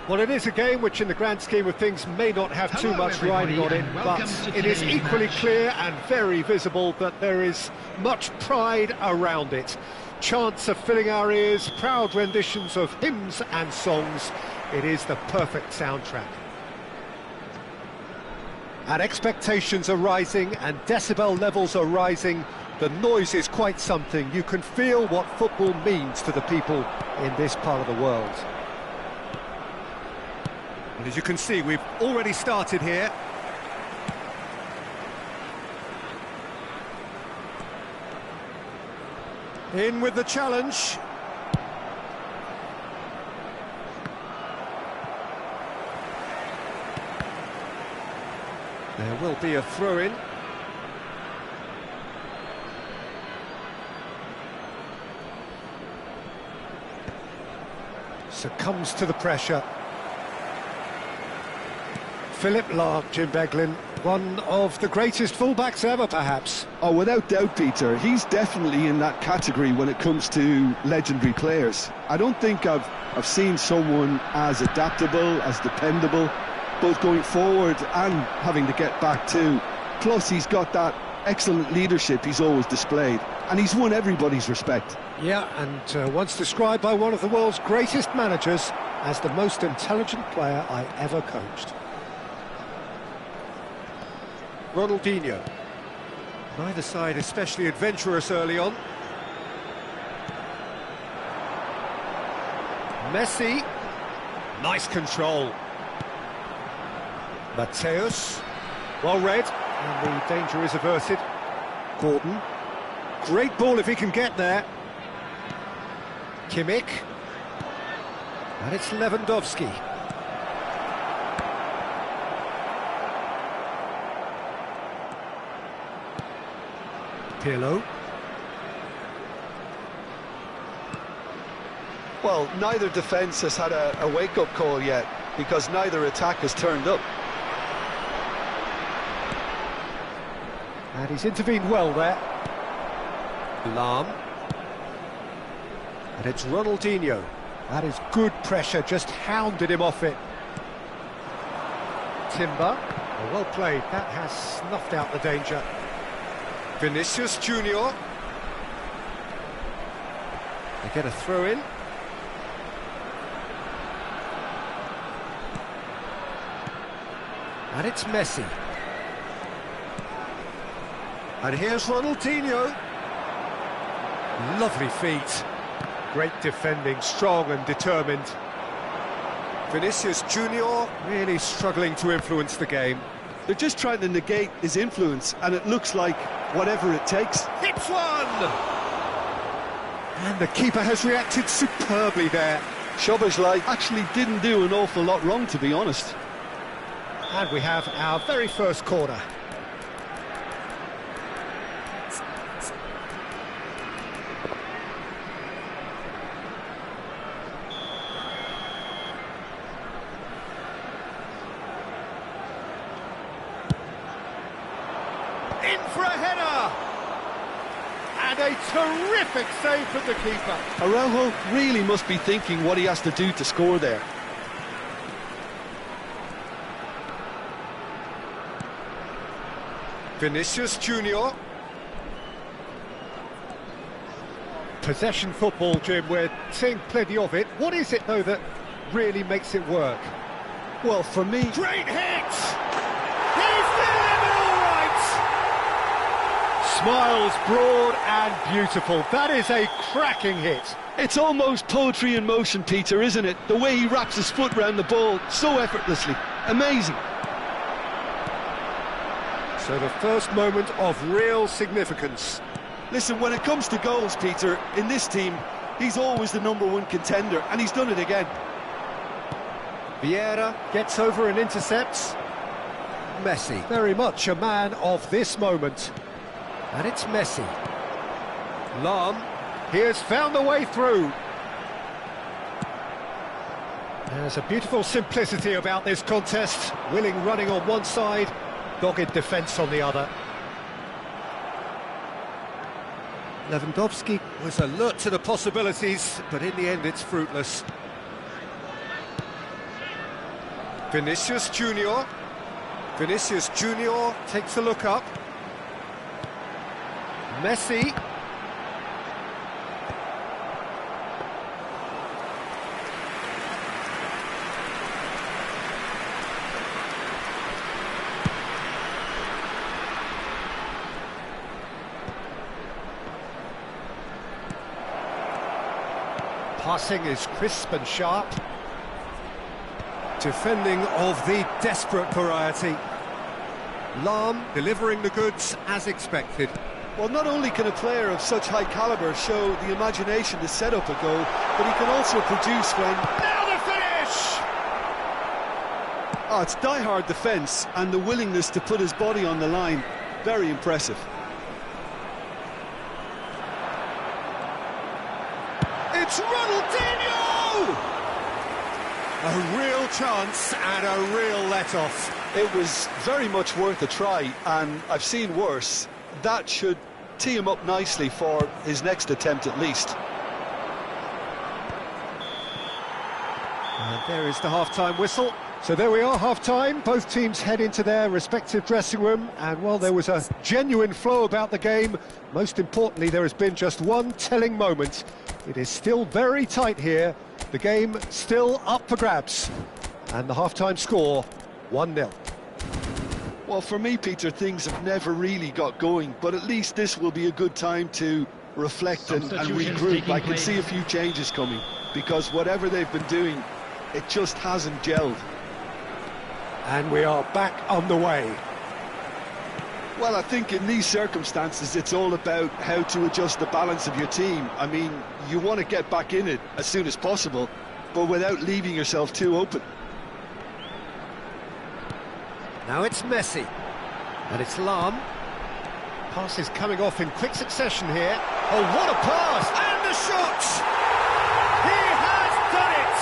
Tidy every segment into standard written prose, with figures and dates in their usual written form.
Well, it is a game which in the grand scheme of things may not have too much riding on it, but it is equally clear and very visible that there is much pride around it. Chants are filling our ears, proud renditions of hymns and songs. It is the perfect soundtrack. And expectations are rising and decibel levels are rising. The noise is quite something. You can feel what football means to the people in this part of the world. And as you can see, we've already started here. In with the challenge. There will be a throw-in. Succumbs to the pressure. Philipp Lahm, Jim Beglin, one of the greatest fullbacks ever, perhaps. Oh, without doubt, Peter. He's definitely in that category when it comes to legendary players. I don't think I've seen someone as adaptable, as dependable, both going forward and having to get back too. Plus, he's got that excellent leadership he's always displayed, and he's won everybody's respect. Yeah, and once described by one of the world's greatest managers as the most intelligent player I ever coached. Ronaldinho. Neither side especially adventurous early on. Messi. Nice control. Mateus. Well read, and the danger is averted. Gordon. Great ball if he can get there. Kimmich. And it's Lewandowski. Pirlo. Well, neither defence has had a wake-up call yet, because neither attack has turned up. And he's intervened well there. Lahm. And it's Ronaldinho. That is good pressure, just hounded him off it. Timber. Oh, well played, that has snuffed out the danger. Vinicius Junior. They get a throw in. And it's Messi. And here's Ronaldinho. Lovely feet. Great defending, strong and determined. Vinicius Junior really struggling to influence the game. They're just trying to negate his influence, and it looks like whatever it takes. Hits one! And the keeper has reacted superbly there. Szoboszlai actually didn't do an awful lot wrong, to be honest. And we have our very first corner. In for a header! And a terrific save from the keeper. Araujo really must be thinking what he has to do to score there. Vinicius Junior. Possession football, Jim, we're seeing plenty of it. What is it, though, that really makes it work? Well, for me... Great hit! He's delivered all right! Smiles broad and beautiful. That is a cracking hit. It's almost poetry in motion, Peter, isn't it? The way he wraps his foot round the ball so effortlessly. Amazing. So the first moment of real significance. Listen, when it comes to goals, Peter, in this team, he's always the #1 contender, and he's done it again. Vieira gets over and intercepts. Messi, very much a man of this moment. And it's Messi. Lahm, he has found the way through. There's a beautiful simplicity about this contest. Willing running on one side, dogged defence on the other. Lewandowski was alert to the possibilities, but in the end it's fruitless. Vinicius Junior. Vinicius Junior takes a look up. Messi. Passing is crisp and sharp. Defending of the desperate variety. Lahm delivering the goods as expected. Well, not only can a player of such high calibre show the imagination to set up a goal, but he can also produce when... Now the finish! Oh, it's die-hard defence and the willingness to put his body on the line. Very impressive. It's Ronaldinho! A real chance and a real let-off. It was very much worth a try, and I've seen worse. That should tee him up nicely for his next attempt at least. And there is the half-time whistle. So there we are, half-time. Both teams head into their respective dressing room, and while there was a genuine flow about the game, most importantly, there has been just one telling moment. It is still very tight here. The game still up for grabs. And the half-time score, 1-0. Well, for me, Peter, things have never really got going, but at least this will be a good time to reflect and regroup. I can see a few changes coming, because whatever they've been doing, it just hasn't gelled. And we are back on the way. Well, I think in these circumstances, it's all about how to adjust the balance of your team. I mean, you want to get back in it as soon as possible, but without leaving yourself too open. Now it's Messi, and it's Lahm. Pass is coming off in quick succession here. Oh, what a pass! And the shot! He has done it!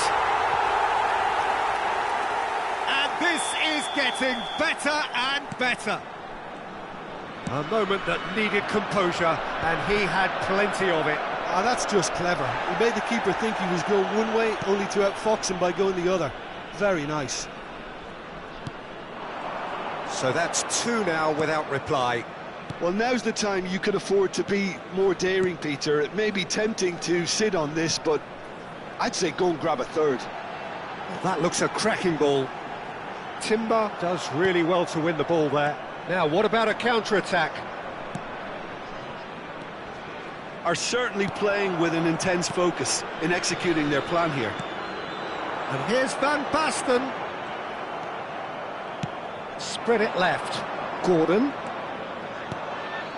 And this is getting better and better. A moment that needed composure, and he had plenty of it. Ah, that's just clever. He made the keeper think he was going one way, only to outfox him by going the other. Very nice. So that's two now without reply. Well, now's the time you can afford to be more daring, Peter. It may be tempting to sit on this, but I'd say go and grab a third. Well, that looks a cracking ball. Timber does really well to win the ball there. Now, what about a counter-attack? Are certainly playing with an intense focus in executing their plan here. And here's Van Basten. Spread it left. Gordon.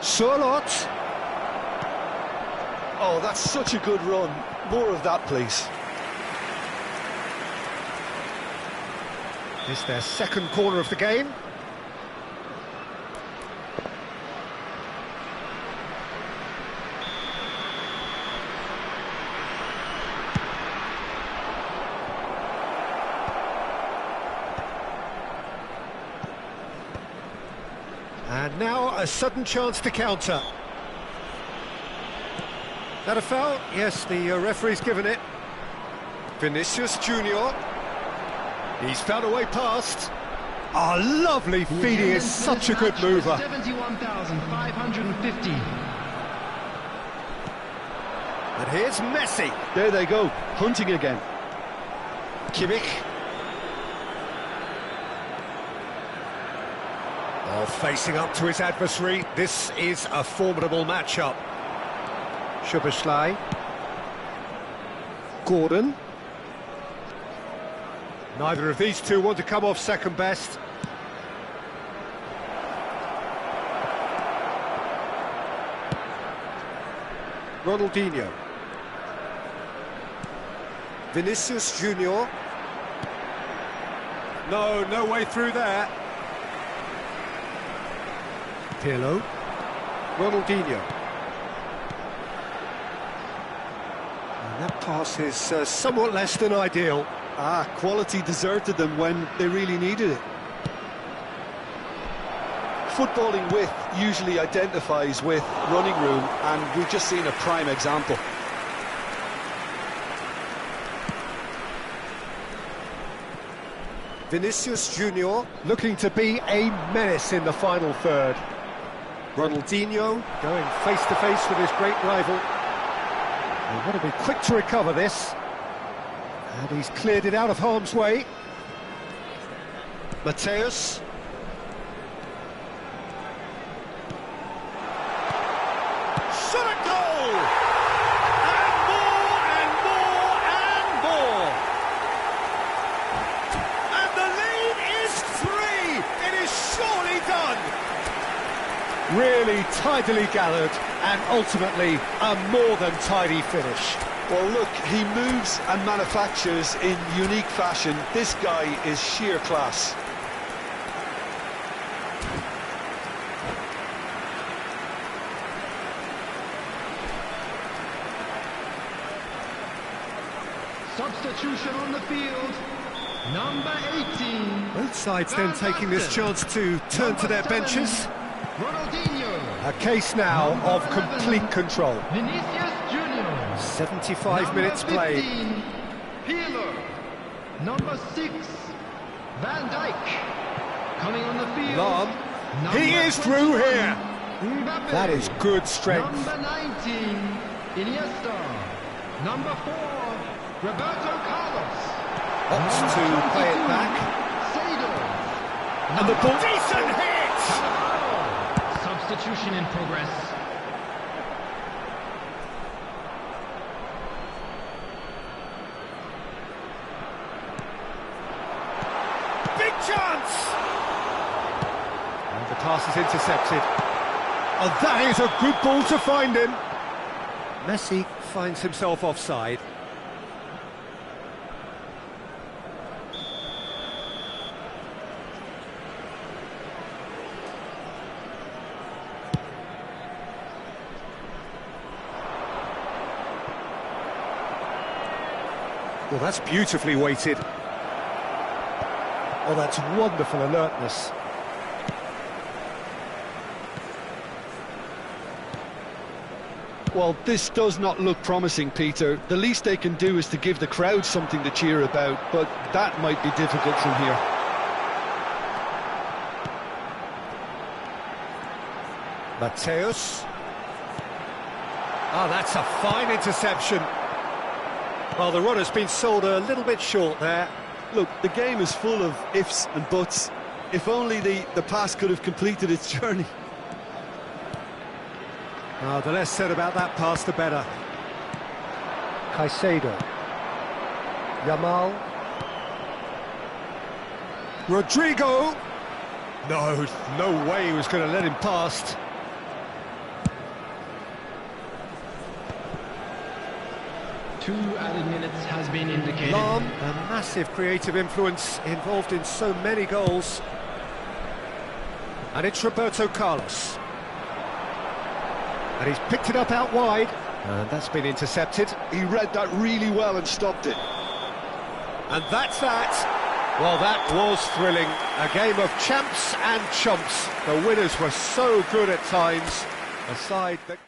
Surlot. Oh, that's such a good run. More of that, please. It's their second corner of the game. And now a sudden chance to counter. That a foul? Yes, the referee's given it. Vinicius Junior. He's found a way past. Oh, lovely feed. He is such a good mover. 71,550. And here's Messi. There they go, hunting again. Kimmich. Oh, facing up to his adversary. This is a formidable matchup. Szoboszlai. Gordon. Neither of these two want to come off second best. Ronaldinho. Vinicius Junior. No way through there. Pirlo. Ronaldinho. And that pass is somewhat less than ideal. Ah, quality deserted them when they really needed it. Footballing width usually identifies with running room, and we've just seen a prime example. Vinicius Junior looking to be a menace in the final third. Ronaldinho going face to face with his great rival. They want to be quick to recover this. And he's cleared it out of harm's way. Mateus. Shot a goal! And more and more and more! And the lead is 3! It is surely done! Really tidily gathered and ultimately a more than tidy finish. Well, look, he moves and manufactures in unique fashion. This guy is sheer class. Substitution on the field, number 18. Both sides then taking this chance to turn to their benches. Ronaldinho. A case now of complete control. Vinicius Junior. 75 minutes played. Pirlo. Number 6, Van Dijk. Coming on the field. Lahm. Number He is through 21, here. Mbappe. That is good strength. Number 19, Iniesta. Number 4, Roberto Carlos. Opts to play it back. Seydorf. And the ball. Decent hit! Substitution in progress. Big chance! And the pass is intercepted. Oh, that is a good ball to find him. Messi finds himself offside. Well, that's beautifully weighted. Oh, that's wonderful alertness. Well, this does not look promising, Peter. The least they can do is to give the crowd something to cheer about, but that might be difficult from here. Mateus. Oh, that's a fine interception. Well, the runner's been sold a little bit short there. Look, the game is full of ifs and buts. If only the pass could have completed its journey. Oh, the less said about that pass, the better. Caicedo. Yamal. Rodrigo. No way he was going to let him past. 2 added minutes has been indicated. Lahm, a massive creative influence involved in so many goals. And it's Roberto Carlos. And he's picked it up out wide. And that's been intercepted. He read that really well and stopped it. And that's that. Well, that was thrilling. A game of champs and chumps. The winners were so good at times. A side that...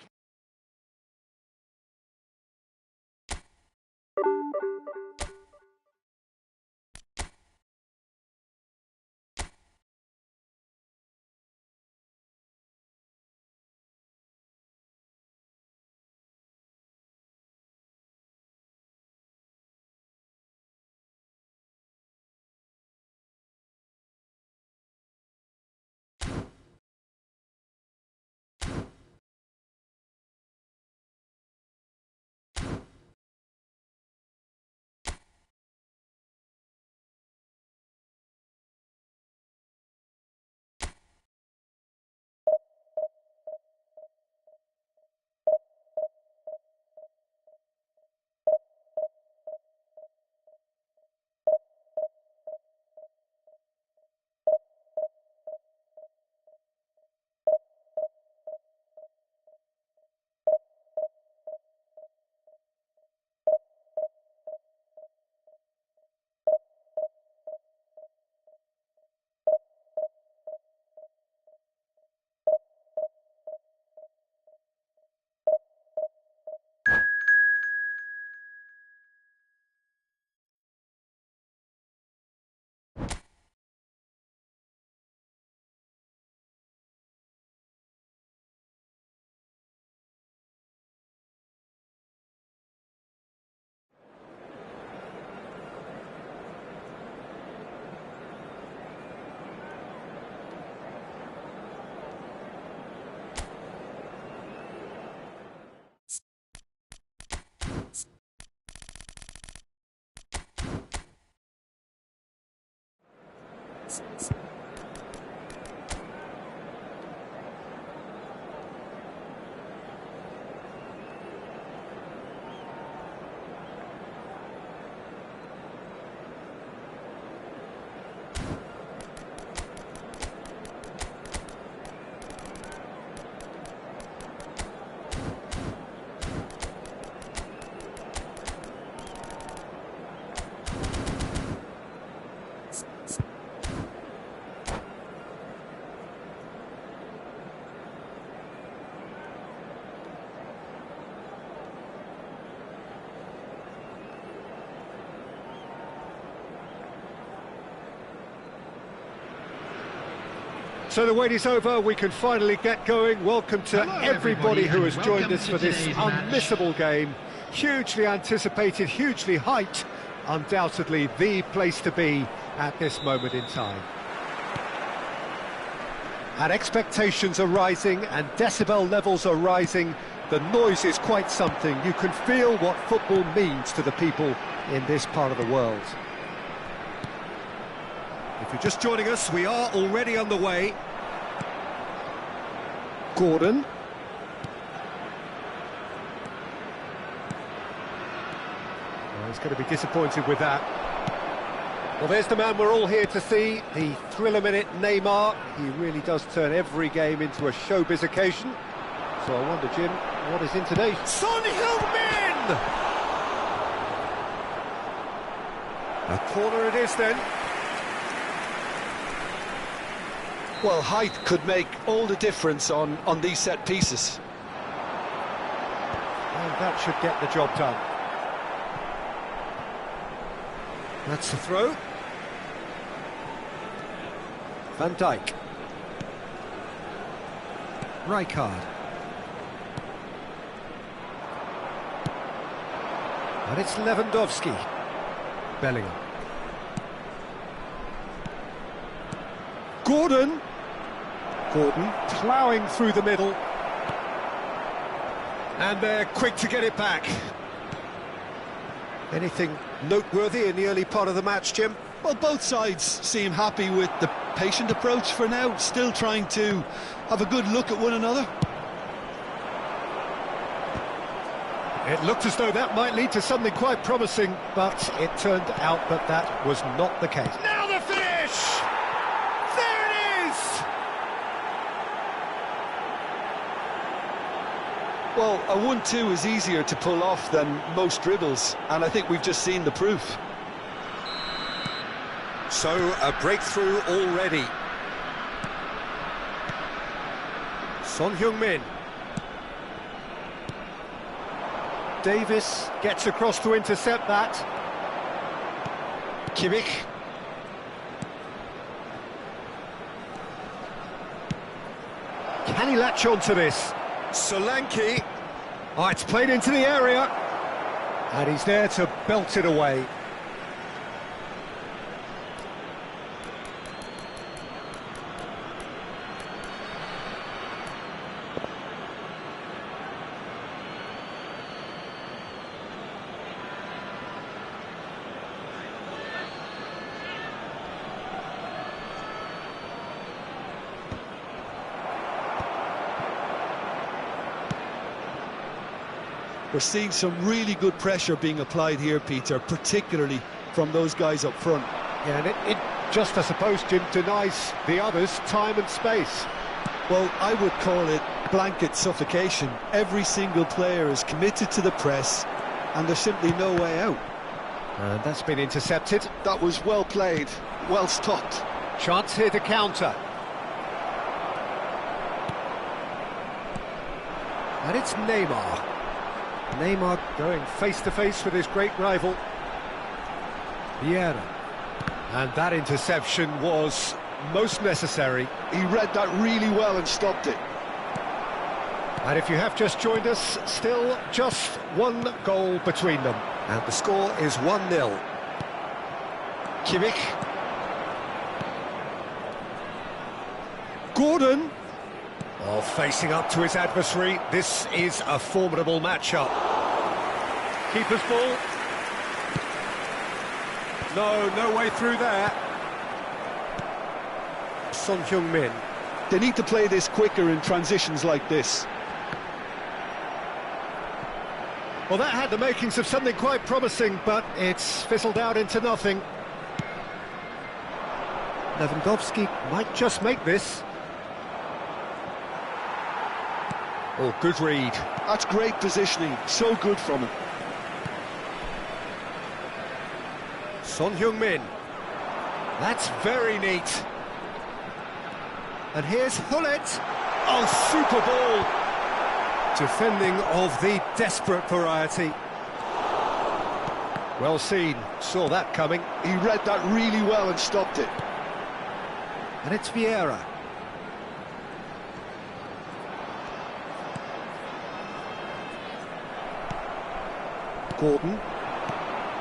So the wait is over, we can finally get going. Welcome to everybody who has joined us for this unmissable game. Hugely anticipated, hugely hyped, undoubtedly the place to be at this moment in time. And expectations are rising and decibel levels are rising. The noise is quite something. You can feel what football means to the people in this part of the world. If you're just joining us, we are already underway. Gordon. Well, he's going to be disappointed with that. Well, there's the man we're all here to see, the thriller-minute Neymar. He really does turn every game into a showbiz occasion. So I wonder, Jim, what is in today? Son Heung-min! A corner it is then. Well, height could make all the difference on these set pieces. And that should get the job done. That's the throw. Van Dijk. Rijkaard. And it's Lewandowski. Bellingham. Gordon ploughing through the middle. And they're quick to get it back. Anything noteworthy in the early part of the match, Jim? Well, both sides seem happy with the patient approach for now, still trying to have a good look at one another. It looked as though that might lead to something quite promising, but it turned out that that was not the case. Now the finish! There it is! Well, a 1-2 is easier to pull off than most dribbles, and I think we've just seen the proof. So, a breakthrough already. Son Heung-min. Davis gets across to intercept that. Kimmich. Can he latch on to this? Solanke. Oh, it's played into the area. And he's there to belt it away. We're seeing some really good pressure being applied here, Peter, particularly from those guys up front. Yeah, and it just, I suppose, Jim, denies the others time and space. Well, I would call it blanket suffocation. Every single player is committed to the press, and there's simply no way out. And that's been intercepted. That was well played, well stopped. Chance here to counter. And it's Neymar. Neymar going face-to-face with his great rival, Vieira. And that interception was most necessary. He read that really well and stopped it. And if you have just joined us, still just one goal between them. And the score is 1-0. Kimmich. Gordon. Oh, facing up to his adversary. This is a formidable matchup. Keeper's ball. No way through there. Son Heung-min. They need to play this quicker in transitions like this. Well, that had the makings of something quite promising, but it's fizzled out into nothing. Lewandowski might just make this. Oh, good read. That's great positioning, so good from him. Son Heung-min. That's very neat. And here's Hullet. Oh, super ball. Defending of the desperate variety. Well seen, saw that coming. He read that really well and stopped it. And it's Vieira. Gordon.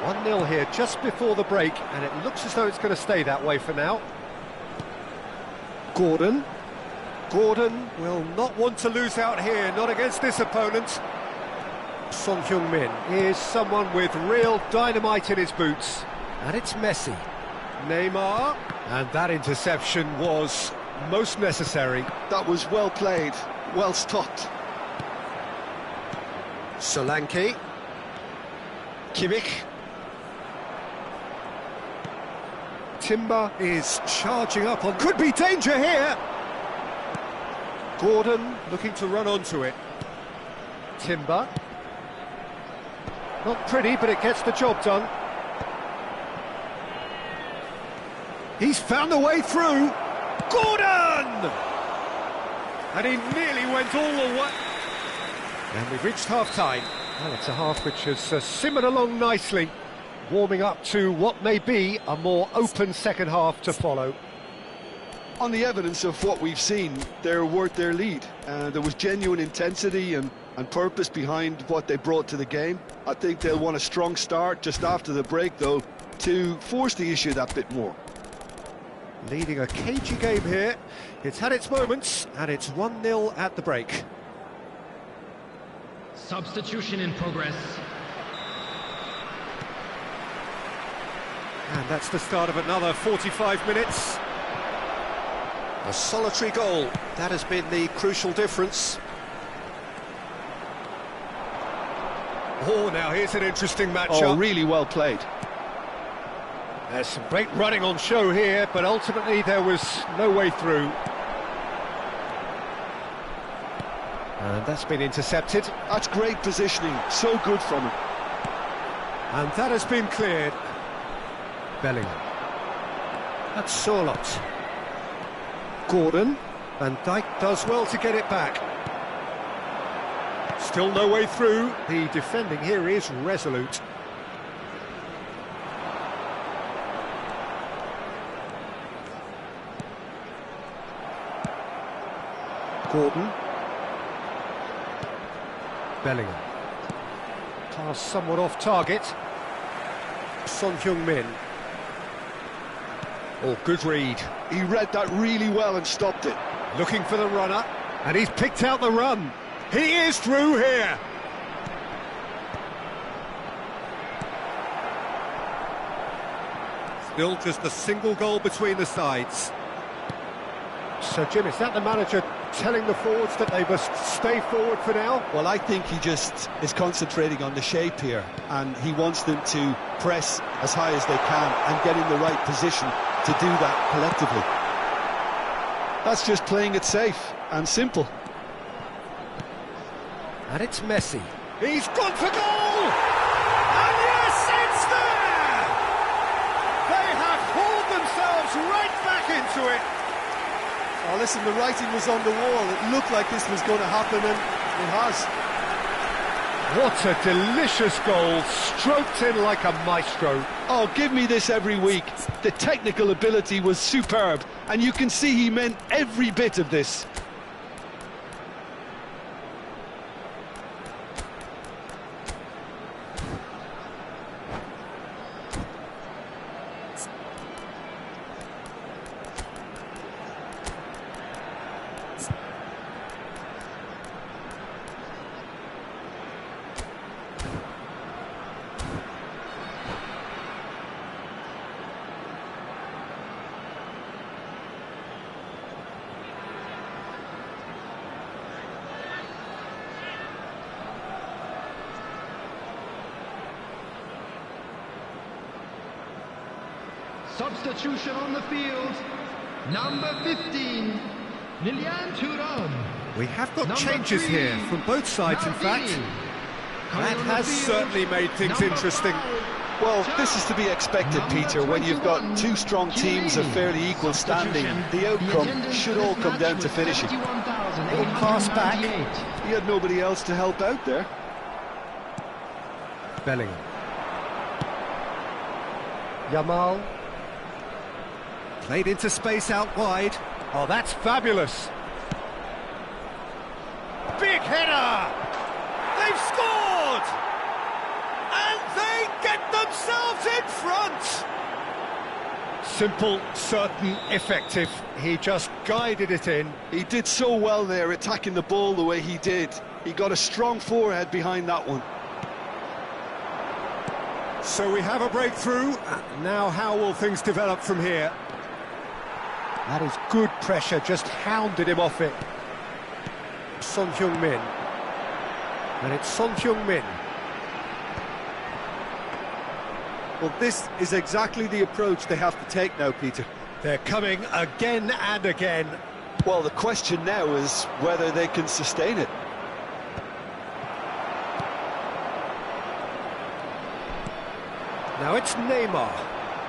1-0 here just before the break, and it looks as though it's going to stay that way for now. Gordon. Gordon will not want to lose out here, not against this opponent. Son Heung-min is someone with real dynamite in his boots. And it's Messi. Neymar. And that interception was most necessary. That was well played, well stopped. Solanke. Kimmich. Timber is charging up on... Could be danger here! Gordon looking to run onto it. Timber. Not pretty, but it gets the job done. He's found a way through. Gordon! And he nearly went all the way. And we've reached half-time. Well, it's a half which has simmered along nicely, warming up to what may be a more open second half to follow. On the evidence of what we've seen, they're worth their lead. There was genuine intensity and purpose behind what they brought to the game. I think they'll want a strong start just after the break, though, to force the issue that bit more. Leading a cagey game here. It's had its moments, and it's 1-0 at the break. Substitution in progress. And that's the start of another 45 minutes. A solitary goal, that has been the crucial difference. Oh, now here's an interesting matchup. Oh, really well played. There's some great running on show here, but ultimately there was no way through. And that's been intercepted. That's great positioning, so good from him. And that has been cleared. Bellingham. That's Sorloth. Gordon. Van Dijk does well to get it back. Still no way through. The defending here is resolute. Gordon. Bellingham. Pass somewhat off target. Son Heung-min. Oh, good read. He read that really well and stopped it. Looking for the runner, and he's picked out the run. He is through here. Still just a single goal between the sides. So, Jim, is that the manager telling the forwards that they must stay forward for now? Well, I think he just is concentrating on the shape here, and he wants them to press as high as they can and get in the right position to do that collectively. That's just playing it safe and simple. And it's Messi. He's gone for goal! And yes, it's there! They have hauled themselves right back into it. Oh, listen, the writing was on the wall. It looked like this was going to happen, and it has. What a delicious goal, stroked in like a maestro. Oh, give me this every week. The technical ability was superb, and you can see he meant every bit of this. Substitution on the field. Number 15, Lilian Thuram. We have got Number changes 3, here from both sides, in fact. Nardini. That Coming on the has field, certainly made things number interesting. 5, Well, this is to be expected, Number Peter. When you've got 21, two strong teams of Chiellini. fairly equal standing, the outcome attendance should for all this come match down to was finishing. 71,898. pass back. He had nobody else to help out there. Bellingham. Yamal. Played into space out wide. Oh, that's fabulous. Big header! They've scored! And they get themselves in front! Simple, certain, effective. He just guided it in. He did so well there, attacking the ball the way he did. He got a strong forehead behind that one. So we have a breakthrough. Now how will things develop from here? That is good pressure, just hounded him off it. Son Heung-min. And it's Son Heung-min. Well, this is exactly the approach they have to take now, Peter. They're coming again and again. Well, the question now is whether they can sustain it. Now it's Neymar.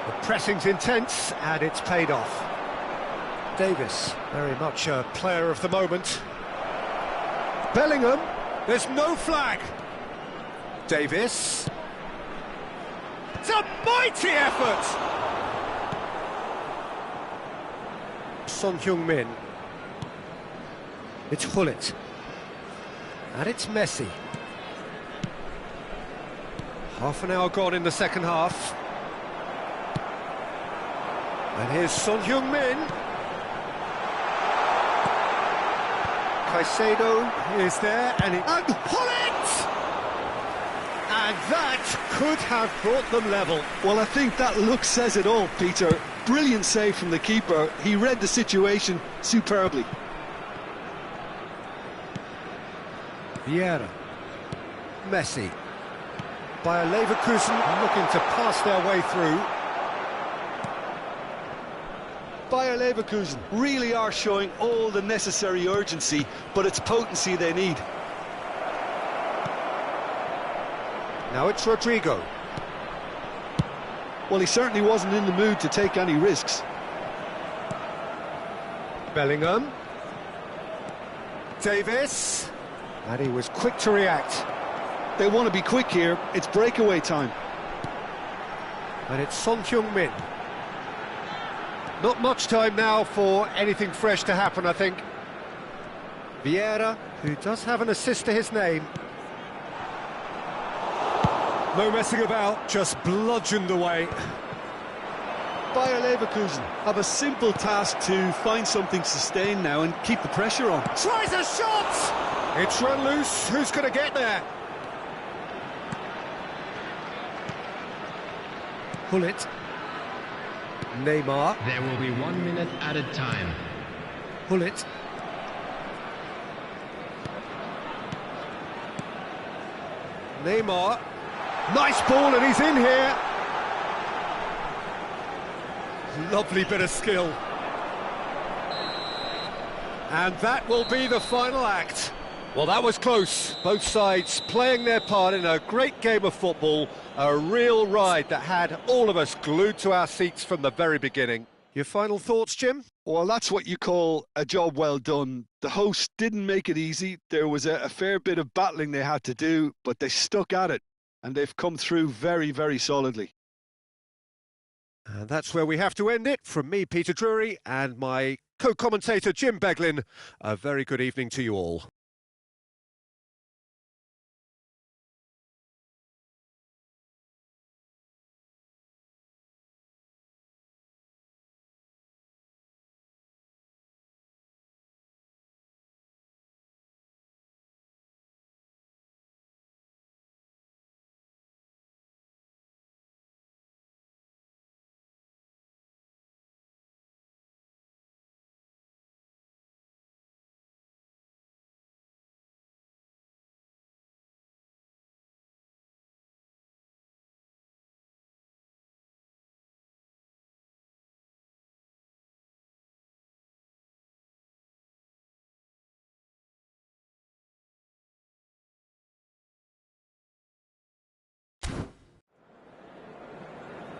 The pressing's intense and it's paid off. Davis, very much a player of the moment. Bellingham, there's no flag. Davis. It's a mighty effort! Son Heung-min. It's Hullet. And it's Messi. Half an hour gone in the second half. And here's Son Heung-min. Caicedo is there, and Hullet! And that could have brought them level. Well, I think that look says it all, Peter. Brilliant save from the keeper. He read the situation superbly. Vieira. Messi. Bayer Leverkusen looking to pass their way through. Bayer Leverkusen really are showing all the necessary urgency, but it's potency they need. Now it's Rodrigo. Well, he certainly wasn't in the mood to take any risks. Bellingham. Davis. And he was quick to react. They want to be quick here. It's breakaway time. And it's Son Heung-min. Not much time now for anything fresh to happen, I think. Vieira, who does have an assist to his name. No messing about, just bludgeoned away. Bayer Leverkusen have a simple task to find something sustained now and keep the pressure on. Tries a shot! It's run loose, who's going to get there? Hullet. Neymar. There will be 1 minute added time. Hullet. Neymar. Nice ball and he's in here. Lovely bit of skill. And that will be the final act. Well, that was close. Both sides playing their part in a great game of football. A real ride that had all of us glued to our seats from the very beginning. Your final thoughts, Jim? Well, that's what you call a job well done. The hosts didn't make it easy. There was a fair bit of battling they had to do, but they stuck at it. And they've come through very, very solidly. And that's where we have to end it. From me, Peter Drury, and my co-commentator, Jim Beglin. A very good evening to you all.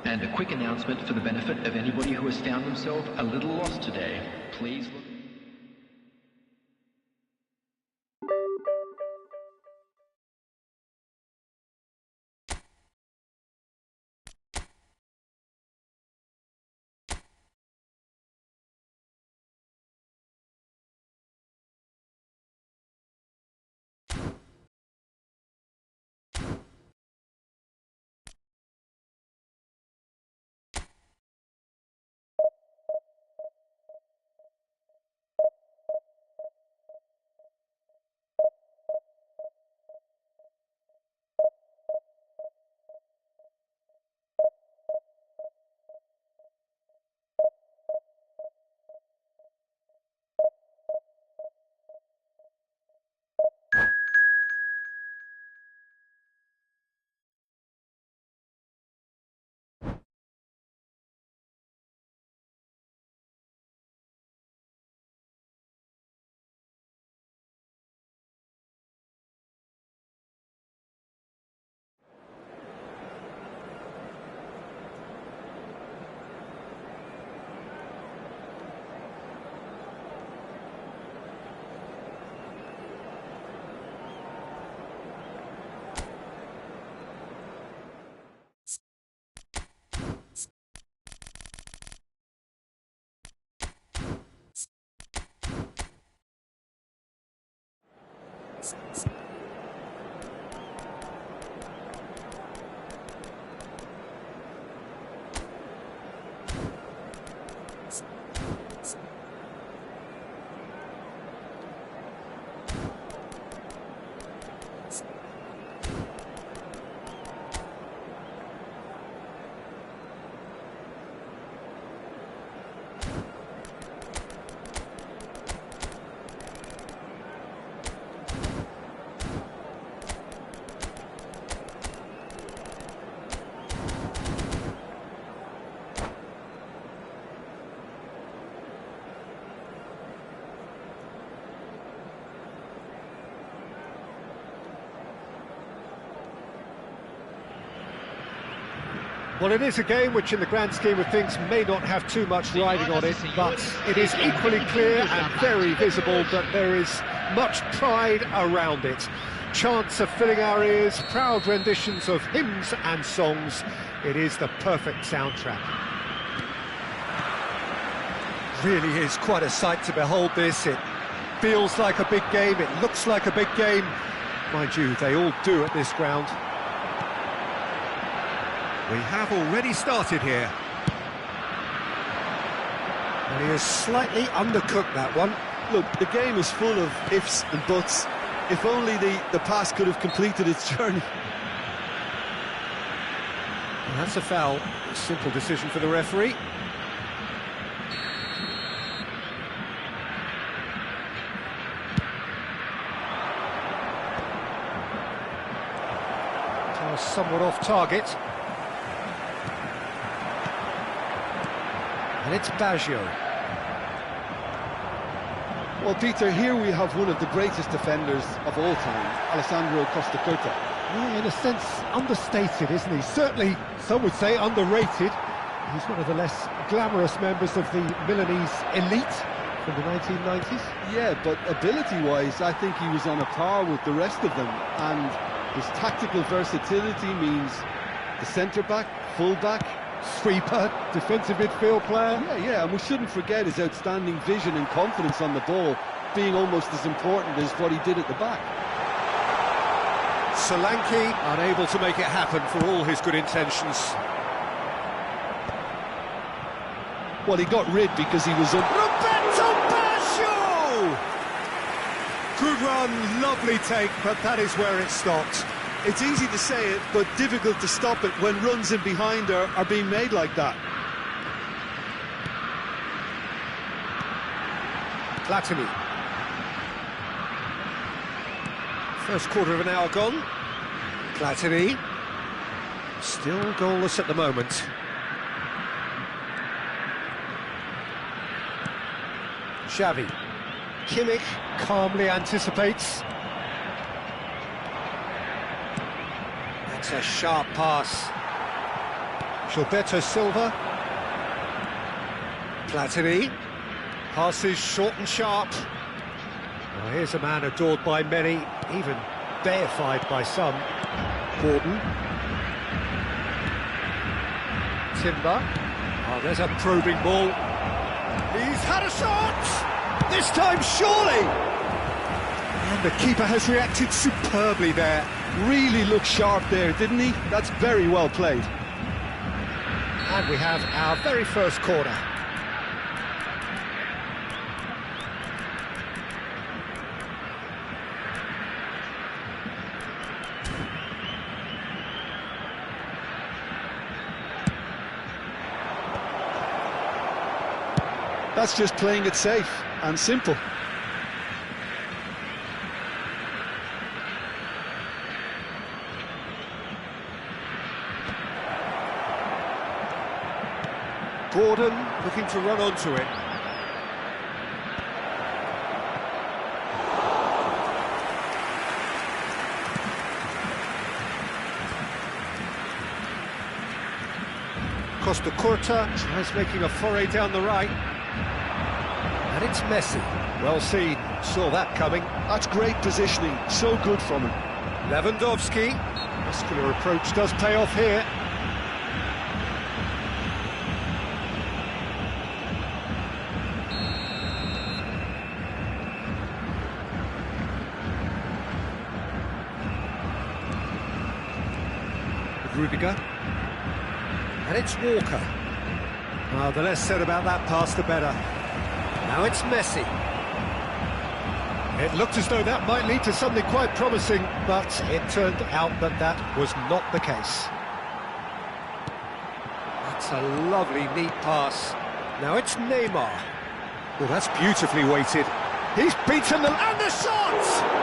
And a quick announcement for the benefit of anybody who has found themselves a little lost today. Please look... Well, it is a game which in the grand scheme of things may not have too much riding on it, but it is equally clear and very visible that there is much pride around it. Chants of filling our ears, proud renditions of hymns and songs. It is the perfect soundtrack. Really is quite a sight to behold this. It feels like a big game, it looks like a big game. Mind you, they all do at this ground. We have already started here. And he has slightly undercooked that one. Look, the game is full of ifs and buts. If only the pass could have completed its journey. And that's a foul. A simple decision for the referee. Somewhat off target. And it's Baggio. Well, Peter, here we have one of the greatest defenders of all time, Alessandro Costacurta. Yeah, in a sense, understated, isn't he? Certainly, some would say underrated. He's one of the less glamorous members of the Milanese elite from the 1990s. Yeah, but ability-wise, I think he was on a par with the rest of them. And his tactical versatility means the centre-back, full-back, sweeper, defensive midfield player. Yeah, and we shouldn't forget his outstanding vision and confidence on the ball being almost as important as what he did at the back. Solanke unable to make it happen for all his good intentions. Well, he got rid because he was up. Roberto Baggio! Good run, lovely take, but that is where it stopped. It's easy to say it, but difficult to stop it when runs in behind are being made like that. Platini. First quarter of an hour gone. Platini. Still goalless at the moment. Xavi. Kimmich calmly anticipates. That's a sharp pass. Gilberto Silva. Platini. Passes short and sharp. Well, here's a man adored by many, even deified by some. Gordon. Timber. Oh, there's a probing ball. He's had a shot! This time, surely! And the keeper has reacted superbly there. Really looked sharp there, didn't he? That's very well played. And we have our very first corner. That's just playing it safe and simple. Gordon looking to run onto it. Costa Curta tries making a foray down the right. And it's Messi. Well seen, saw that coming. That's great positioning, so good from him. Lewandowski. Muscular approach does pay off here. Rudiger. And it's Walker. Well, the less said about that pass, the better. Now it's Messi. It looked as though that might lead to something quite promising, but it turned out that that was not the case. That's a lovely, neat pass. Now it's Neymar. Well, that's beautifully weighted. He's beaten them, and the shot!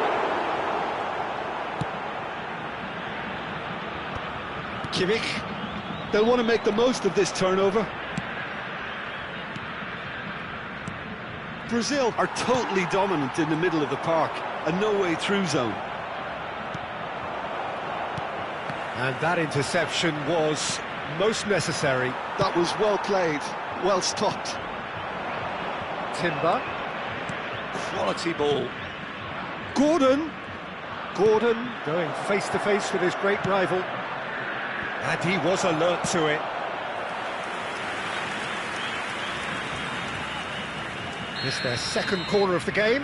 Kimmich. They'll want to make the most of this turnover. Brazil are totally dominant in the middle of the park, a no-way-through zone. And that interception was most necessary. That was well played, well stopped. Timber. Quality ball. Gordon. Gordon going face-to-face with his great rival. And he was alert to it. It's their second corner of the game.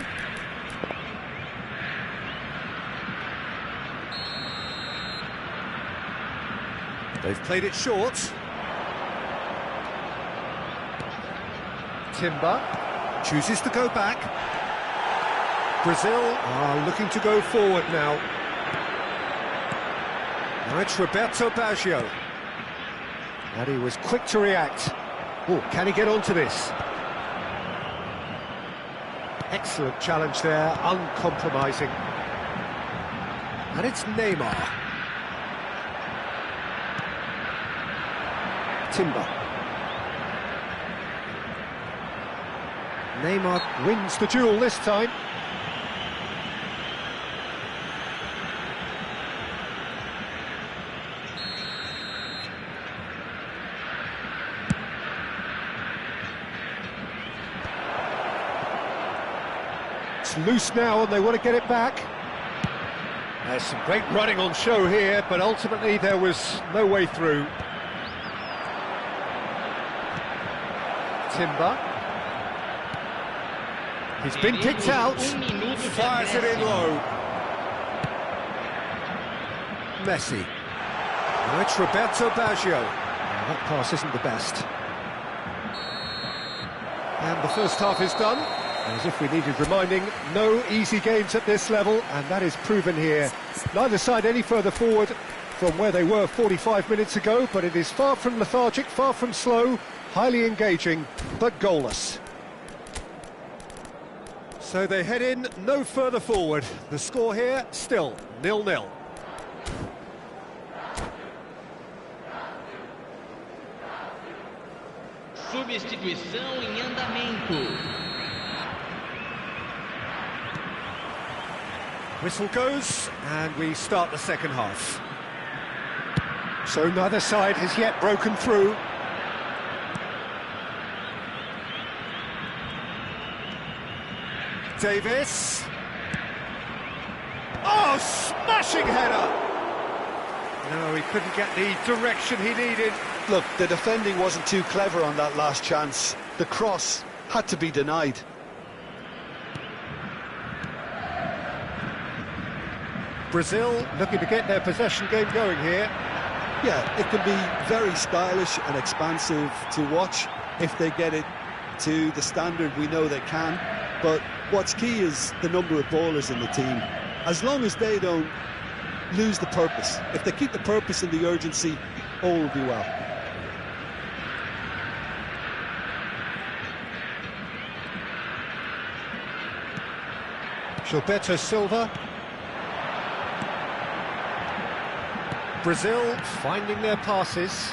They've played it short. Timber chooses to go back. Brazil are looking to go forward now. Now it's Roberto Baggio. And he was quick to react. Oh, can he get onto this? Excellent challenge there, uncompromising. And it's Neymar. Timber. Neymar wins the duel this time. It's loose now and they want to get it back. There's some great running on show here, but ultimately there was no way through. Timber. He's been kicked out. Fires it in low. Messi. Now it's Roberto Baggio. That pass isn't the best. And the first half is done. As if we needed reminding, no easy games at this level, and that is proven here. Neither side any further forward from where they were 45 minutes ago, but it is far from lethargic, far from slow, highly engaging, but goalless. So they head in no further forward. The score here, still 0-0. Substituição em andamento. Whistle goes, and we start the second half. So neither side has yet broken through. Davis. Oh, smashing header! No, he couldn't get the direction he needed. Look, the defending wasn't too clever on that last chance. The cross had to be denied. Brazil looking to get their possession game going here. Yeah, it can be very stylish and expansive to watch if they get it to the standard we know they can. But what's key is the number of ballers in the team. As long as they don't lose the purpose, if they keep the purpose and the urgency, all will be well. Gilberto Silva. Brazil finding their passes.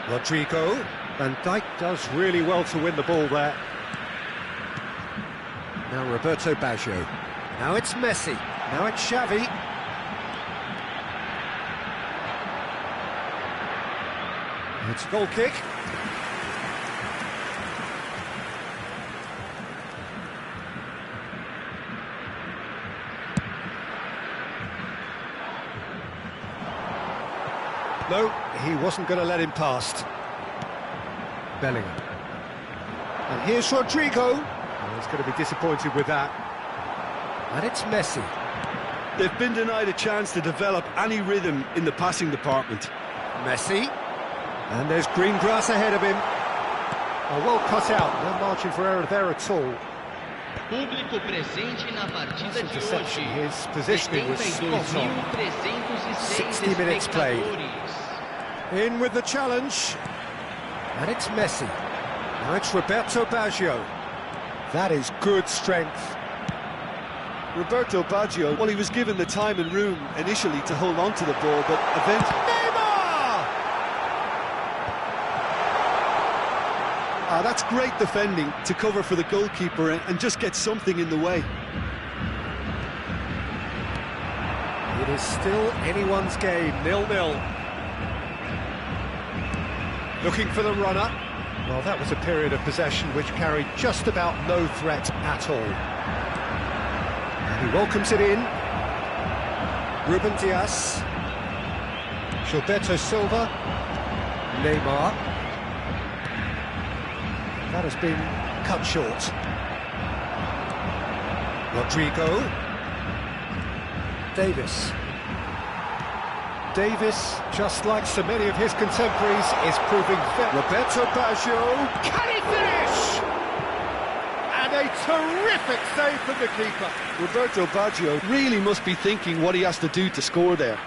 Rodrigo. Van Dijk does really well to win the ball there. Now Roberto Baggio. Now it's Messi. Now it's Xavi. It's a goal kick. No, he wasn't going to let him past. Bellingham. And here's Rodrigo. Oh, he's going to be disappointed with that. And it's Messi. They've been denied a chance to develop any rhythm in the passing department. Messi. And there's green grass ahead of him. Oh, well cut out. No margin for error there at all. Público presente na partida de hoje. His positioning was spot on. 60 minutes played. In with the challenge. And it's Messi. Now it's Roberto Baggio. That is good strength. Roberto Baggio, well, he was given the time and room initially to hold on to the ball, but eventually... Neymar! That's great defending to cover for the goalkeeper and just get something in the way. It is still anyone's game, 0-0. Looking for the runner. Well, that was a period of possession which carried just about no threat at all. And he welcomes it in. Ruben Dias. Gilberto Silva. Neymar. That has been cut short. Rodrigo. Davis. Davis, just like so many of his contemporaries, is proving fit. Roberto Baggio, can he finish? And a terrific save from the keeper. Roberto Baggio really must be thinking what he has to do to score there.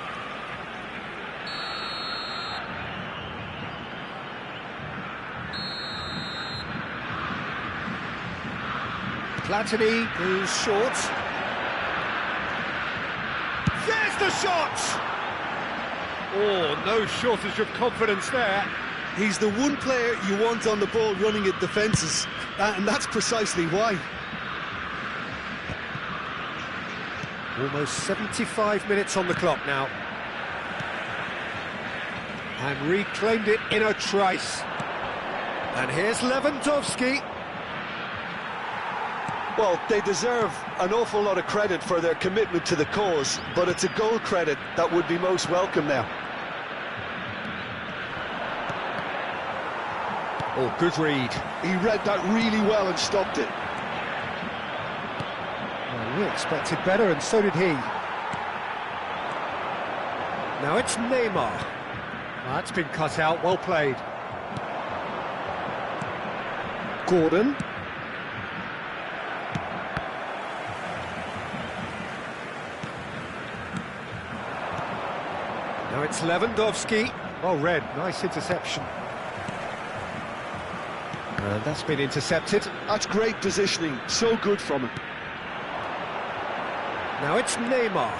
Platini goes short. There's the shot! Oh, no shortage of confidence there. He's the one player you want on the ball running at defences, and that's precisely why. Almost 75 minutes on the clock now. And reclaimed it in a trice. And here's Lewandowski. Well, they deserve an awful lot of credit for their commitment to the cause, but it's a goal credit that would be most welcome now. Oh, good read. He read that really well and stopped it. Well, we expected better, and so did he. Now it's Neymar. That's been cut out, well played. Gordon. Now it's Lewandowski. Oh, Red, nice interception. And that's been intercepted. That's great positioning, so good from him. Now it's Neymar.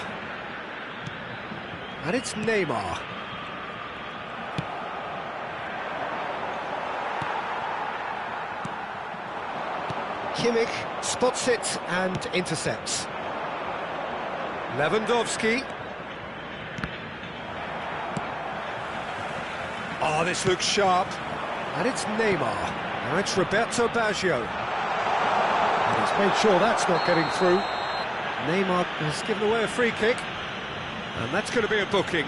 And it's Neymar. Kimmich spots it and intercepts. Lewandowski. Oh, this looks sharp. And it's Neymar. Now it's Roberto Baggio. And he's made sure that's not getting through. Neymar has given away a free kick. And that's going to be a booking.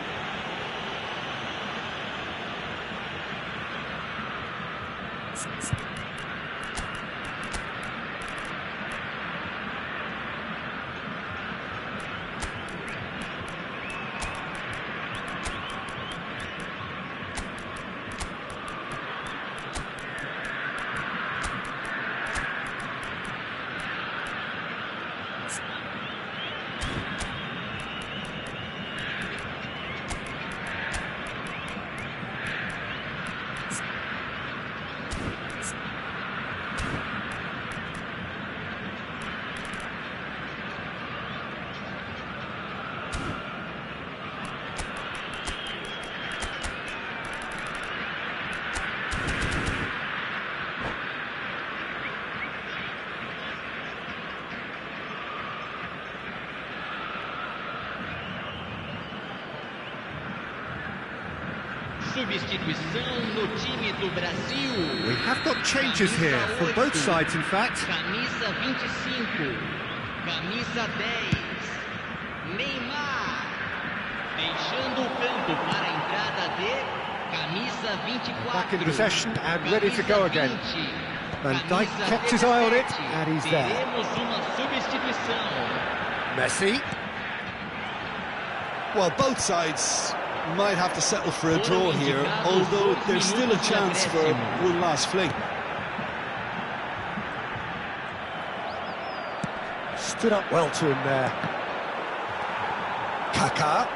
Substituição no time do Brasil. We have got changes here from both sides, in fact. Camisa 25, camisa 10, Neymar. Deixando o campo para a entrada de camisa 24. Back in possession and ready to go again. Van Dijk kept his eye on it, and he's there. Teremos uma substituição. Messi. Well, both sides might have to settle for a draw here, although there's still a chance for one last fling. Stood up well to him there. Kaká.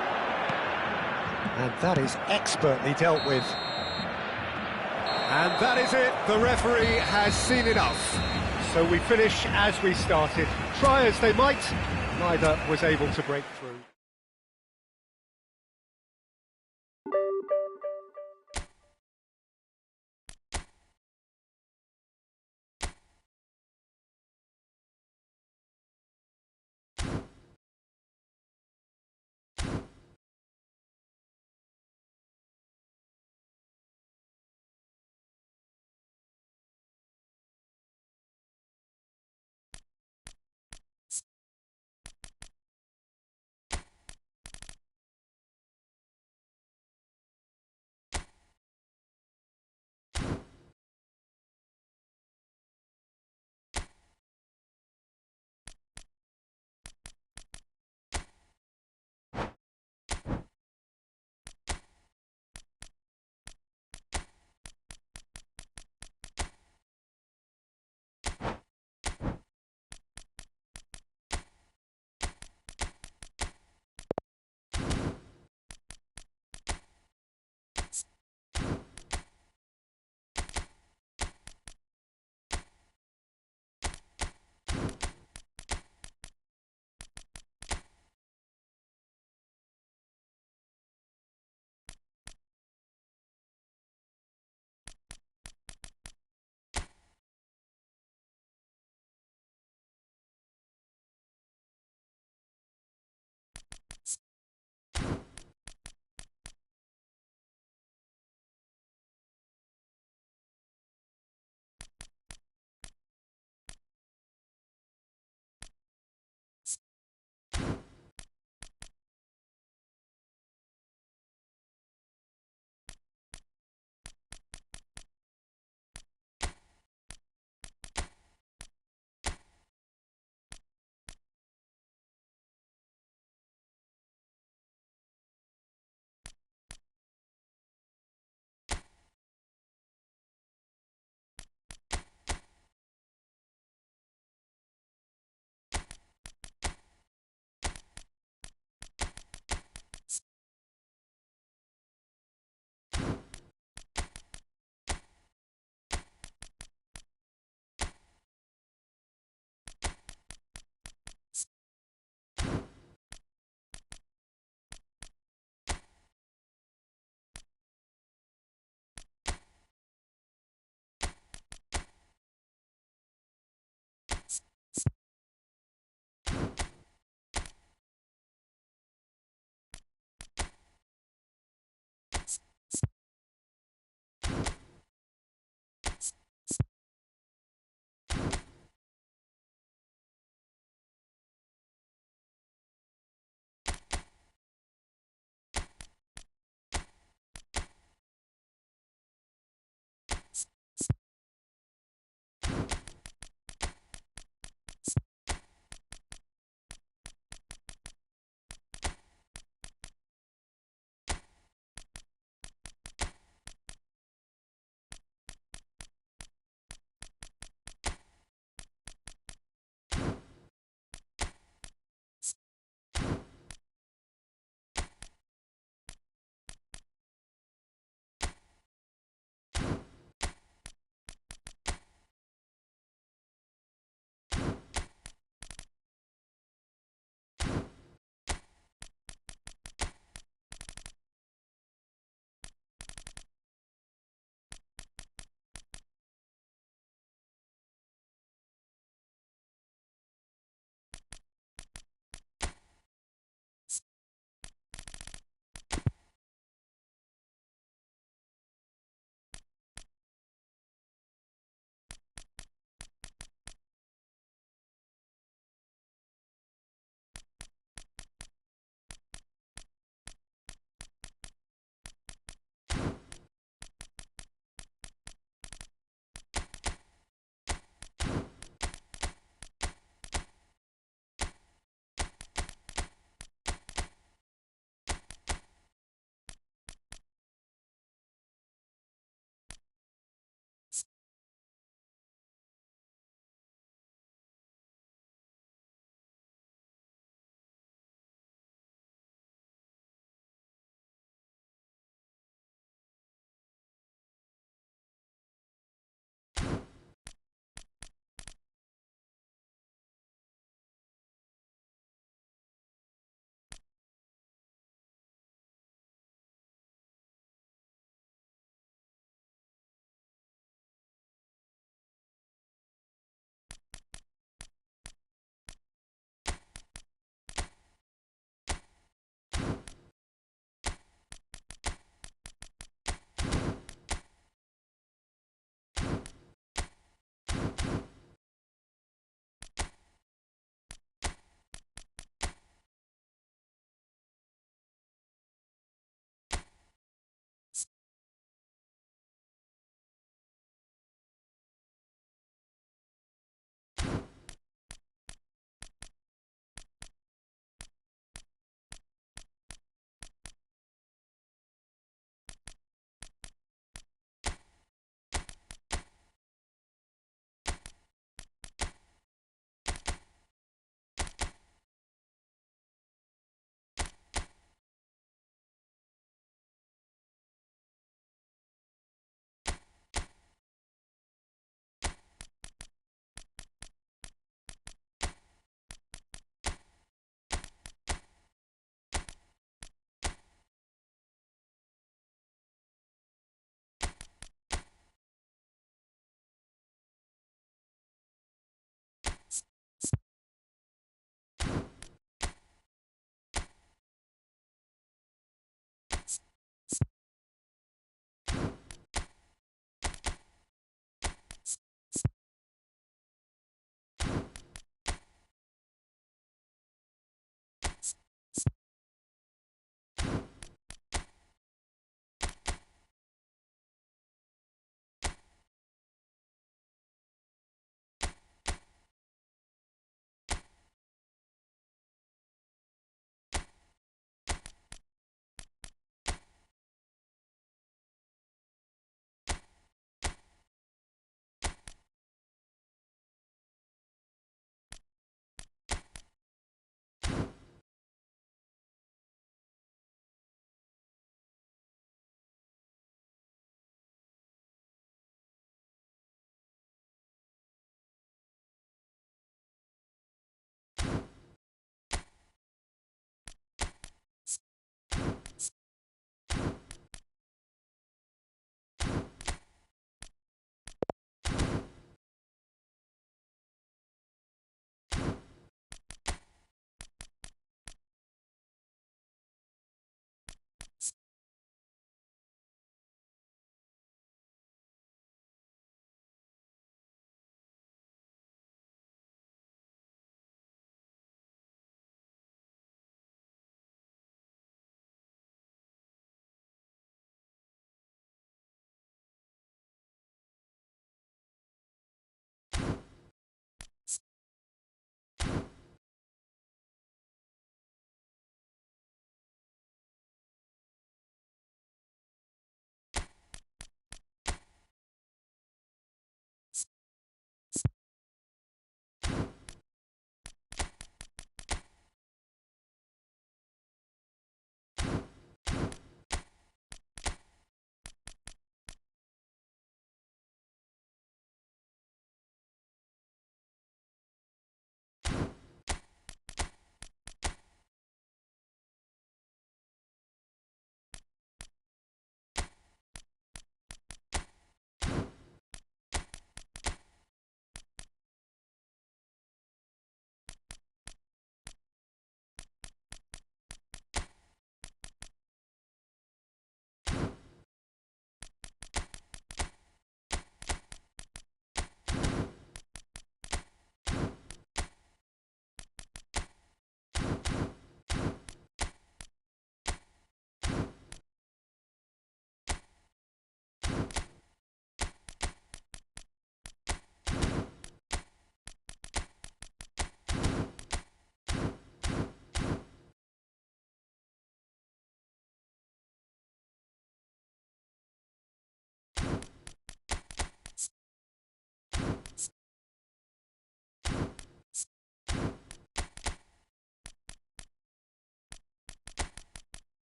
And that is expertly dealt with. And that is it. The referee has seen enough. So we finish as we started. Try as they might, neither was able to break through.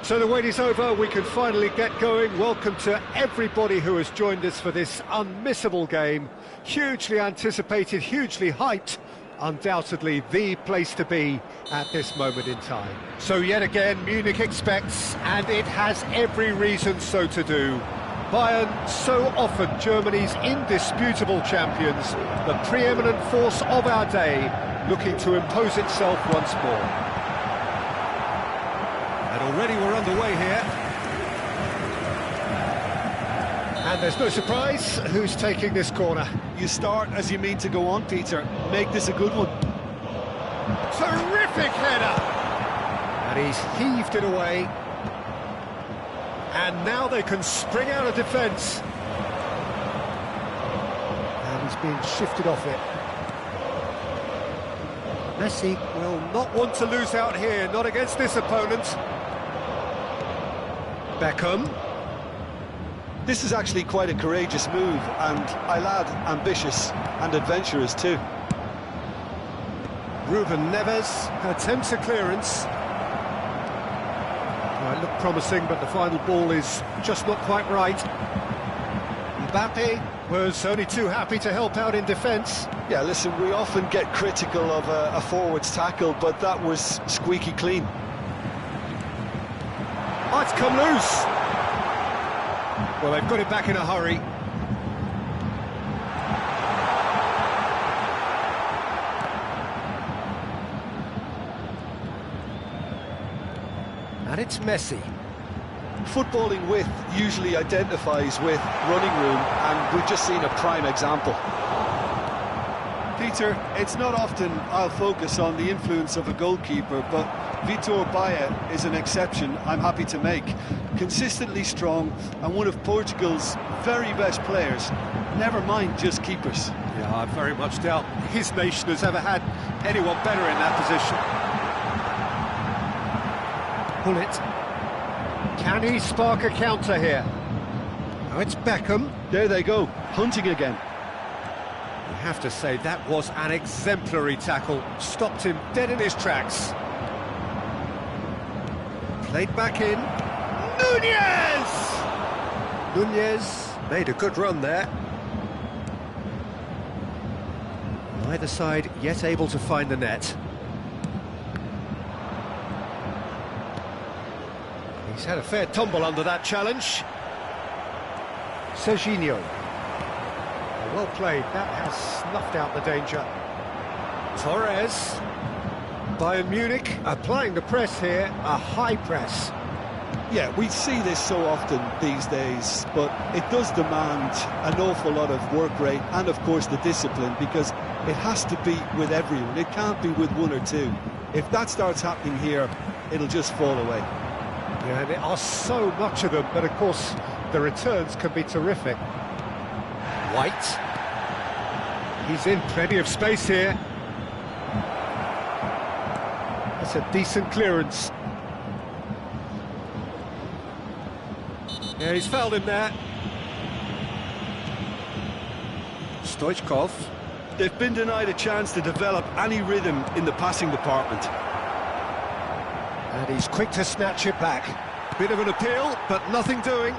So the wait is over, we can finally get going. Welcome to everybody who has joined us for this unmissable game. Hugely anticipated, hugely hyped. Undoubtedly the place to be at this moment in time. So yet again, Munich expects, and it has every reason so to do. Bayern, so often Germany's indisputable champions, the preeminent force of our day, looking to impose itself once more. And already we're underway here. And there's no surprise who's taking this corner. You start as you mean to go on, Peter. Make this a good one. Terrific header! And he's heaved it away. And now they can spring out of defence. And he's being shifted off it. Messi will not want to lose out here, not against this opponent. Beckham. This is actually quite a courageous move, and I'll add ambitious and adventurous too. Ruben Neves attempts a clearance. It looked promising, but the final ball is just not quite right. Mbappe was only too happy to help out in defence. Yeah, listen, we often get critical of a forward's tackle, but that was squeaky clean. Oh, it's come loose. Well, they've got it back in a hurry. And it's Messi. Footballing width usually identifies with running room, and we've just seen a prime example. Peter, it's not often I'll focus on the influence of a goalkeeper, but Vitor Baía is an exception I'm happy to make. Consistently strong and one of Portugal's very best players, never mind just keepers. Yeah, I very much doubt his nation has ever had anyone better in that position. Pull it. Can he spark a counter here? Oh, it's Beckham. There they go, hunting again. You have to say that was an exemplary tackle. Stopped him dead in his tracks. Played back in. Nunez! Nunez made a good run there. Either side yet able to find the net. He's had a fair tumble under that challenge. Serginho. Well played, that has snuffed out the danger. Torres. Bayern Munich applying the press here, a high press. Yeah, we see this so often these days, but it does demand an awful lot of work rate and, of course, the discipline, because it has to be with everyone. It can't be with one or two. If that starts happening here, it'll just fall away. Yeah, there are so much of them, but of course the returns can be terrific. White. He's in plenty of space here. That's a decent clearance. Yeah, he's fouled him there. Stoichkov. They've been denied a chance to develop any rhythm in the passing department. And he's quick to snatch it back. Bit of an appeal, but nothing doing.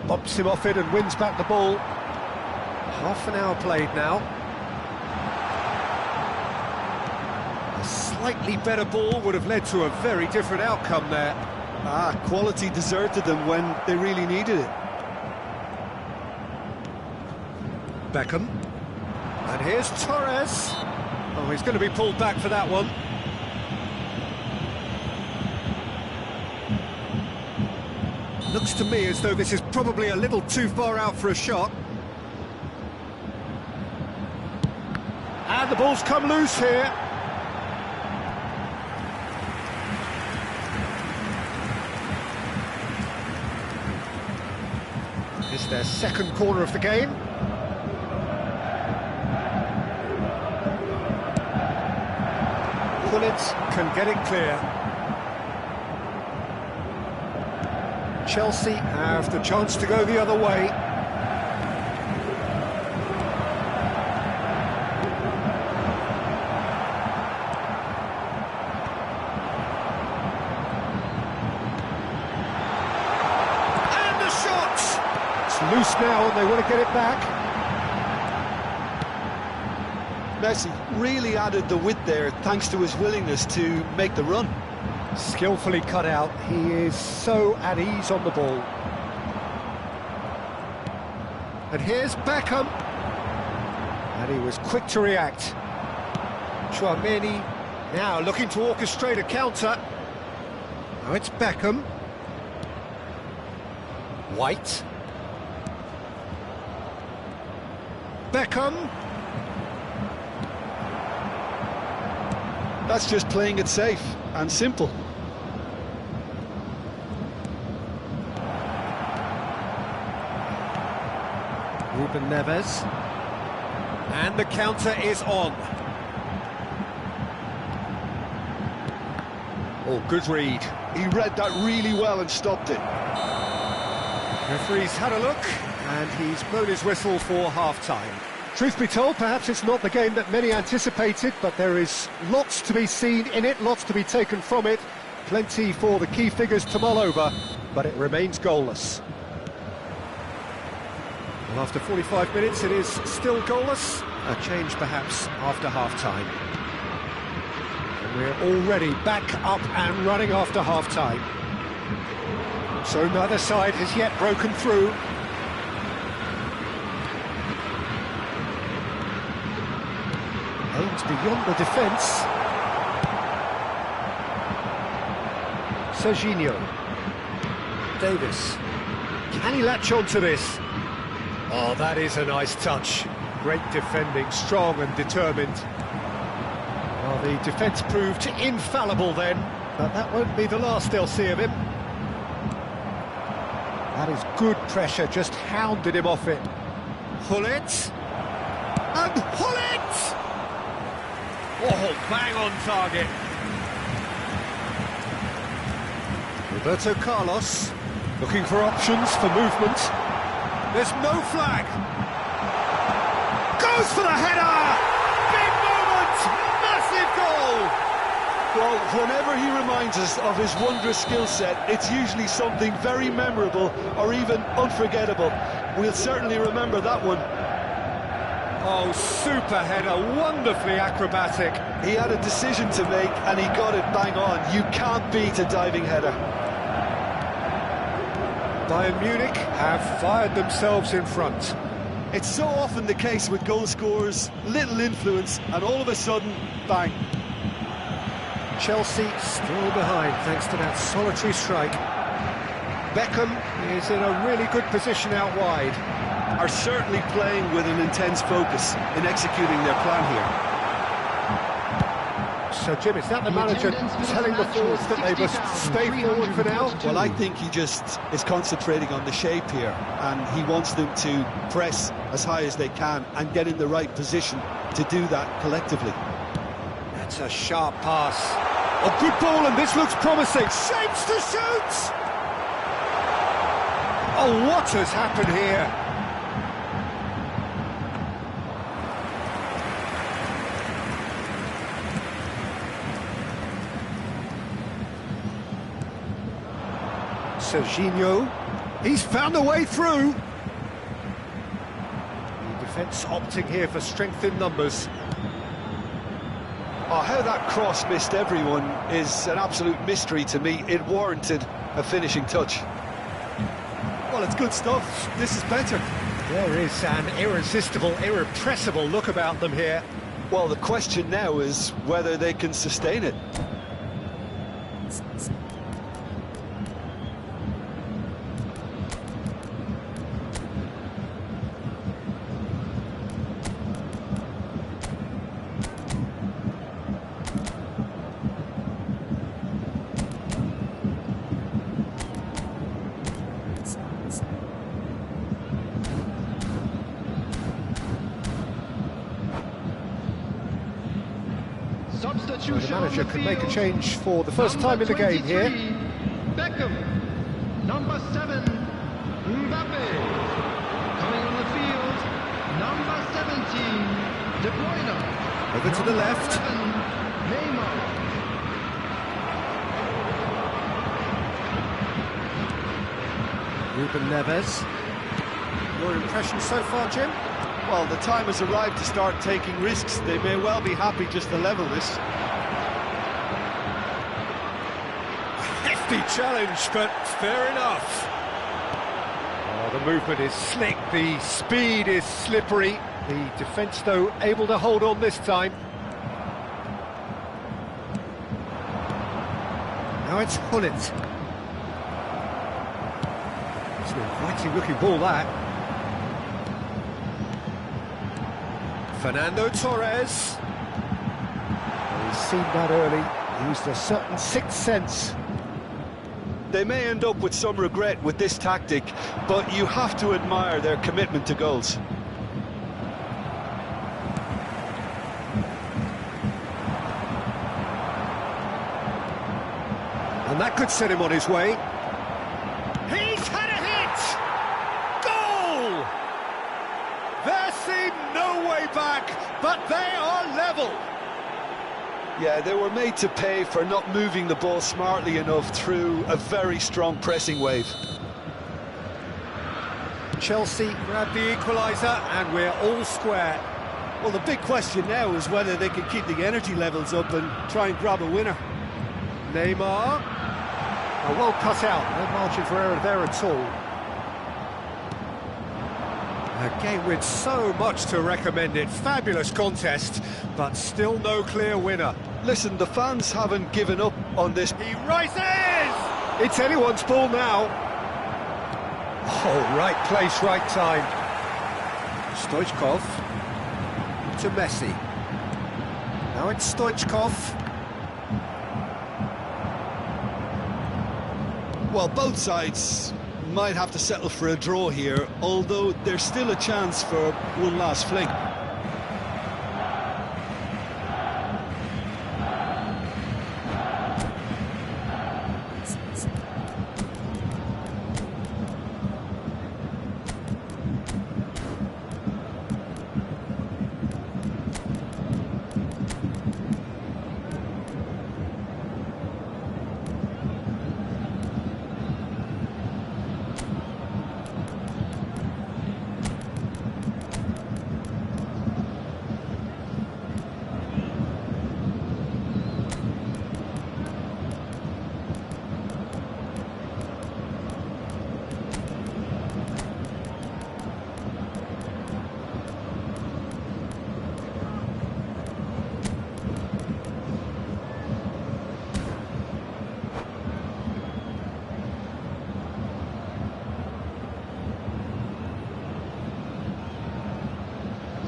Bumps him off it and wins back the ball. Half an hour played now. A slightly better ball would have led to a very different outcome there. Quality deserted them when they really needed it. Beckham. And here's Torres. Oh, he's going to be pulled back for that one. Looks to me as though this is probably a little too far out for a shot. And the ball's come loose here. It's their second corner of the game. Gullit can get it clear. Chelsea have the chance to go the other way. And the shot! It's loose now and they want to get it back. Messi really added the width there thanks to his willingness to make the run. Skillfully cut out, he is so at ease on the ball. And here's Beckham. And he was quick to react. Tchouaméni now looking to orchestrate a counter. Now it's Beckham. White. Beckham. That's just playing it safe and simple. Ruben Neves. And the counter is on. Oh, good read. He read that really well and stopped it. Referee's had a look, and he's blown his whistle for half-time. Truth be told, perhaps it's not the game that many anticipated, but there is lots to be seen in it, lots to be taken from it. Plenty for the key figures to mull over, but it remains goalless. Well, after 45 minutes, it is still goalless. A change, perhaps, after half-time. And we're already back up and running after half-time. So neither side has yet broken through. Aims beyond the defence. Serginho. Davis. Can he latch on to this? Oh, that is a nice touch. Great defending, strong and determined. Well, the defence proved infallible then, but that won't be the last they'll see of him. That is good pressure, just hounded him off it. Gullit. And Gullit! Oh, bang on target. Roberto Carlos, looking for options for movement. There's no flag. Goes for the header! Big moment! Massive goal! Well, whenever he reminds us of his wondrous skill set, it's usually something very memorable or even unforgettable. We'll certainly remember that one. Oh, super header, wonderfully acrobatic. He had a decision to make and he got it bang on. You can't beat a diving header. Bayern Munich have fired themselves in front. It's so often the case with goal scorers, little influence, and all of a sudden, bang. Chelsea still behind thanks to that solitary strike. Beckham is in a really good position out wide. Are certainly playing with an intense focus in executing their plan here. So, Jim, is that the manager telling the forwards that they must stay forward for now? Well, I think he just is concentrating on the shape here, and he wants them to press as high as they can and get in the right position to do that collectively. That's a sharp pass. A good ball, and this looks promising. Shapes to shoot! Oh, what has happened here? Serginho, He's found a way through. The defence opting here for strength in numbers. Oh, how that cross missed everyone is an absolute mystery to me. It warranted a finishing touch. Well, it's good stuff. This is better. There is an irresistible, irrepressible look about them here. Well, the question now is whether they can sustain it. So the manager can make a change for the first time in the game here. Beckham. Number 7, Mbappe. Coming on the field, number 17, De Bruyne. Over to the left. 7, Neymar. Ruben Neves. Your impression so far, Jim? Well, the time has arrived to start taking risks. They may well be happy just to level this. Hefty challenge, but fair enough. Oh, the movement is slick, the speed is slippery. The defence, though, able to hold on this time. Now it's Hullet. It's an inviting-looking ball, that. Fernando Torres. Well, he's seen that early, used a certain sixth sense. They may end up with some regret with this tactic, but you have to admire their commitment to goals. And that could set him on his way. He's had a hit! Goal! There seemed no way back, but they are level. Yeah, they were made to pay for not moving the ball smartly enough through a very strong pressing wave. Chelsea grab the equaliser, and we're all square. Well, the big question now is whether they can keep the energy levels up and try and grab a winner. Neymar. Oh, well cut out, no margin for error there at all. A game with so much to recommend it. Fabulous contest, but still no clear winner. Listen, the fans haven't given up on this. He rises! It's anyone's ball now. Oh, right place, right time. Stoichkov to Messi. Now it's Stoichkov. Well, both sides might have to settle for a draw here, although there's still a chance for one last fling.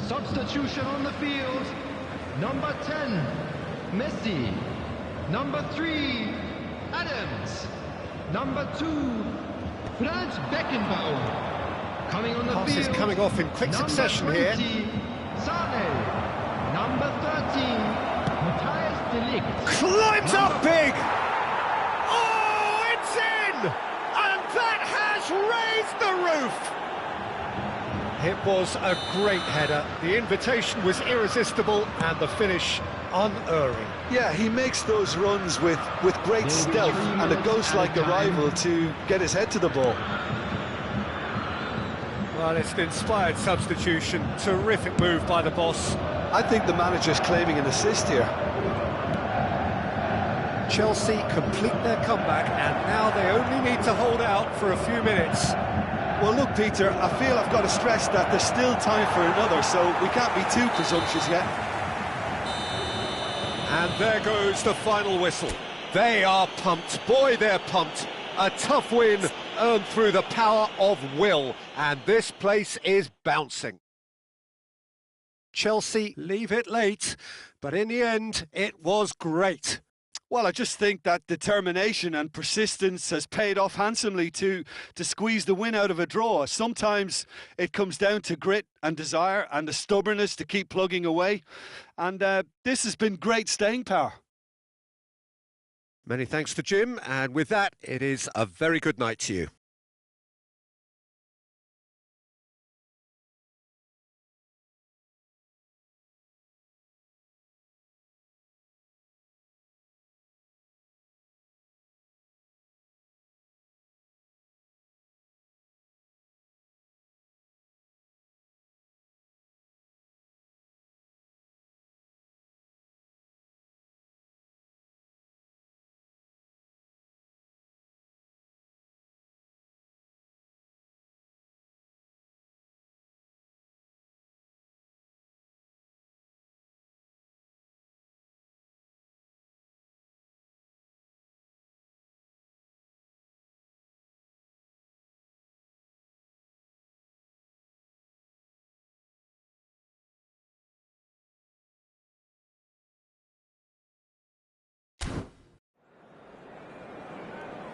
Substitution on the field. Number 10, Messi. Number 3, Adams. Number 2, Franz Beckenbauer. Coming on the Passes field. coming off in quick succession Number 20, here. Sane. Number 13, Matthias de Ligt. Climbs up big! Oh, it's in! And that has raised the roof! It was a great header. The invitation was irresistible and the finish unerring. Yeah, he makes those runs with great stealth and a ghost-like arrival to get his head to the ball. Well, it's an inspired substitution. Terrific move by the boss. I think the manager's claiming an assist here. Chelsea complete their comeback, and now they only need to hold out for a few minutes. Well, look, Peter, I feel I've got to stress that there's still time for another, so we can't be too presumptuous yet. And there goes the final whistle. They are pumped. Boy, they're pumped. A tough win earned through the power of will, and this place is bouncing. Chelsea leave it late, but in the end, it was great. Well, I just think that determination and persistence has paid off handsomely to squeeze the win out of a draw. Sometimes it comes down to grit and desire and the stubbornness to keep plugging away. And this has been great staying power. Many thanks to Jim, and with that, it is a very good night to you.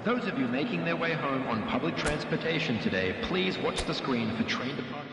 Those of you making their way home on public transportation today, please watch the screen for train departure.